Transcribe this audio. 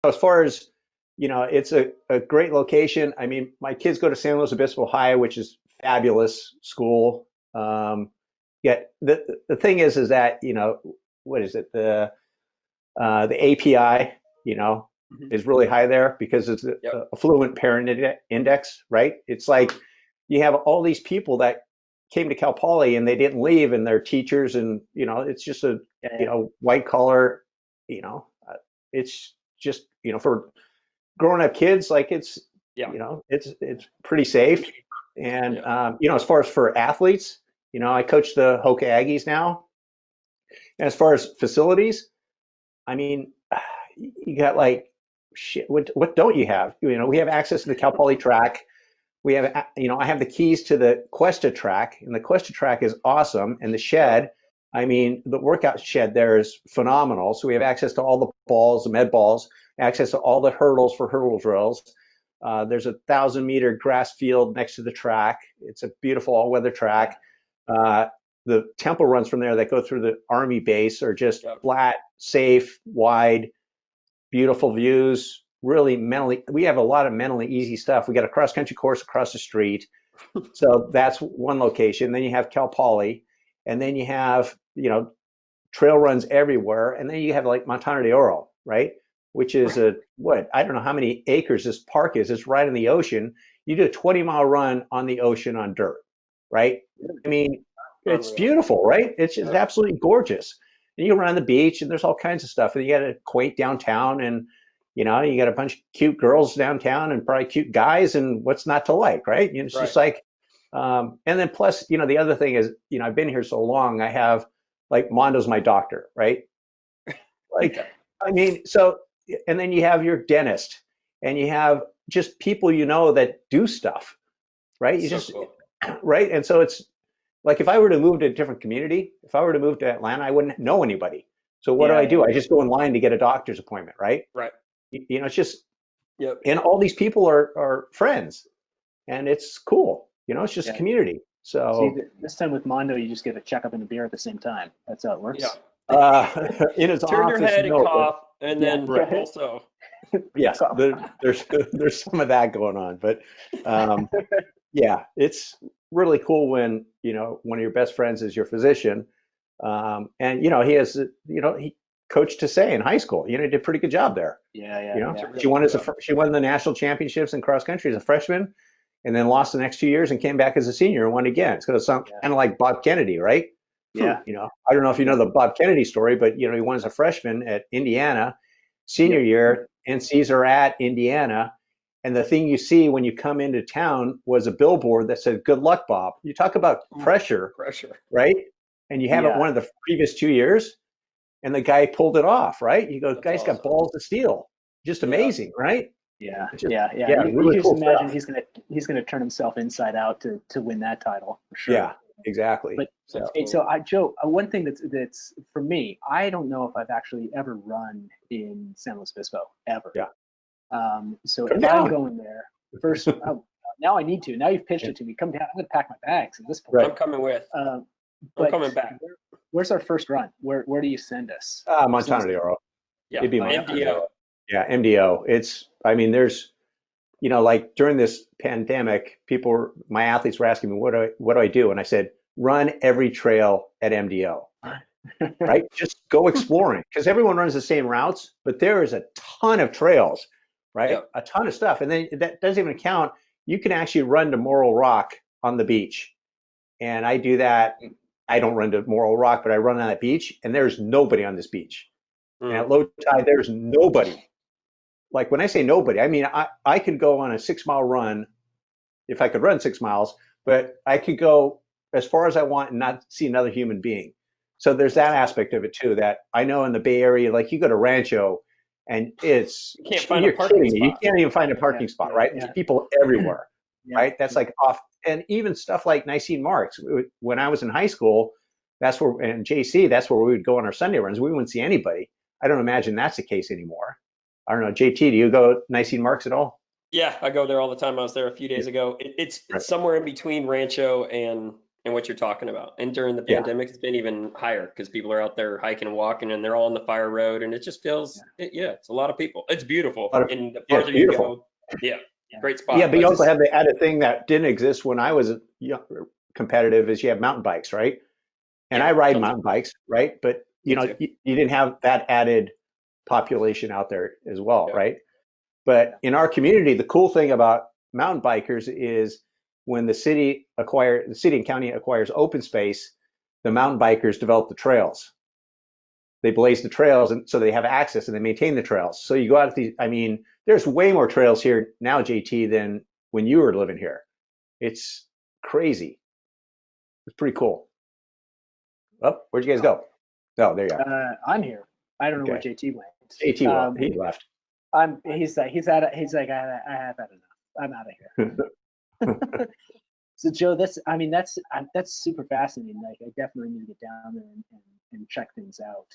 as far as, it's a great location. I mean, my kids go to San Luis Obispo High, which is fabulous school. Yet the thing is that, what is it? The API, Mhm. is really high there because it's a Yep. affluent parent index, right? It's like you have all these people that came to Cal Poly and they didn't leave, and they're teachers, and it's just a Yeah, yeah. white collar, it's just for growing up kids, like Yeah. it's pretty safe. And Yeah. as far as for athletes, I coach the Hoka Aggies now. And as far as facilities, I mean, you got like shit. What don't you have? We have access to the Cal Poly track. We have, I have the keys to the Cuesta track, and the Cuesta track is awesome. And the shed, I mean, the workout shed there is phenomenal. So we have access to all the balls, the med balls, access to all the hurdles for hurdle drills. There's a 1,000-meter grass field next to the track. It's a beautiful all-weather track. Uh, the temple runs from there that go through the Army base are just Yep. flat, safe, wide, beautiful views. Really mentally, we have a lot of mentally easy stuff. We got a cross country course across the street. So that's one location. Then you have Cal Poly, and then you have, trail runs everywhere. And then you have like Montana de Oro, right? Which is I don't know how many acres this park is. It's right in the ocean. You do a 20-mile run on the ocean on dirt, right? I mean, it's Unreal. beautiful, right? It's just Yep. absolutely gorgeous. And you run on the beach, and there's all kinds of stuff. And you got a quaint downtown, and you got a bunch of cute girls downtown, and probably cute guys, and what's not to like, right? It's Right. just like, and then plus, the other thing is, I've been here so long, I have like Mondo's my doctor, right? Like, I mean, so, and then you have your dentist, and you have just people that do stuff, right? You So just, cool. right? And so it's like if I were to move to a different community, if I were to move to Atlanta, I wouldn't know anybody. So what Yeah, do? yeah. I just go in line to get a doctor's appointment, right? Right. It's just, Yep. and all these people are friends, and it's cool. It's just Yeah. community. See, So this time with Mondo, you just get a checkup and a beer at the same time. That's how it Yeah. works. in his Turn your office, head and no, but cough, and Yeah. then right. also. Yes, there's some of that going on, but um, yeah, it's really cool when one of your best friends is your physician, and he has he coached Tassay in high school. He did a pretty good job there. Yeah, You yeah, know, It's a yeah. she really won good job. she won the national championships in cross country as a freshman, and then lost the next 2 years and came back as a senior and won again. It's kind of Yeah. kind of like Bob Kennedy, right? Yeah. I don't know if you Yeah. know the Bob Kennedy story, but he won as a freshman at Indiana, senior Yep. year, NCs are at Indiana, and the thing you see when you come into town was a billboard that said "Good luck, Bob." You talk about pressure, Pressure. right? And you haven't Yeah. won the previous 2 years, and the guy pulled it off, right? You go, That's guy's got awesome. balls to steal. Just Yeah. amazing, right? Yeah. It's just, Yeah. Yeah. yeah, You really can just cool imagine stuff. he's gonna turn himself inside out to win that title for sure. Yeah, exactly. But So, That's hey, cool. so Joe, one thing that's for me, I don't know if I've actually ever run in San Luis Obispo ever. yeah, So come if I'm down. going there first, oh, now I need to. Now you've pitched Yeah, it to me. Come down. I'm gonna pack my bags at this point. right. I'm coming with. Um, I'm but coming back. where's our first run? Where do you send us? Montana de Oro. Yeah. It'd be Montana. Montana de MDO. Oro. Yeah, MDO. I mean, there's, like during this pandemic, my athletes were asking me, what do I do? And I said, run every trail at MDO, right? Just go exploring because everyone runs the same routes, but there is a ton of trails, right? Yep. A ton of stuff. And then that doesn't even count. You can actually run to Morro Rock on the beach. And I do that. I don't run to Morro Rock, but I run on that beach, and there's nobody on this beach. And Mm. at low tide, there's nobody. Like when I say nobody, I mean I could go on a 6 mile run if I could run 6 miles, but I could go as far as I want and not see another human being. So there's that Awesome. aspect of it too. That I know in the Bay Area, like you go to Rancho, and You can't find a you're parking kidding me. You spot. can't even find a Yeah. parking spot, Yeah. right? There's Yeah. people everywhere, Yeah. right? That's like off, and even stuff like Nicene Marks. When I was in high school, that's where, and JC, that's where we would go on our Sunday runs. We wouldn't see anybody. I don't imagine that's the case anymore. I don't know, JT, do you go Nicene Marks at all? Yeah, I go there all the time. I was there a few Yeah, days ago. right. It's somewhere in between Rancho and and what you're talking about. And during the Yeah. pandemic, it's been even higher because people are out there hiking and walking, and they're all on the fire road, and it just feels, yeah, it's a lot of people. It's beautiful, and the Yeah, it's farther you beautiful. go, yeah, Yeah. great Yeah, spot. but you But also just have the added thing that didn't exist when I was competitive is you have mountain bikes, right? And yeah, I ride tons of mountain bikes, right? But me you know, too. you didn't have that added population out there as well, Yeah, right? Yeah. But in our community, the cool thing about mountain bikers is when the city and county acquires open space, the mountain bikers develop the trails. They blaze the trails, and so they have access and they maintain the trails. So you go out to these. I mean, there's way more trails here now, JT, than when you were living here. It's crazy. It's pretty cool. Oh, where'd you guys go? Oh, there you are. I'm here. I don't know where Okay. JT went. JT, well, he left. He's like I have had enough. I'm out of here. So Joe, that's super fascinating. Like I definitely need to get down there and check things out.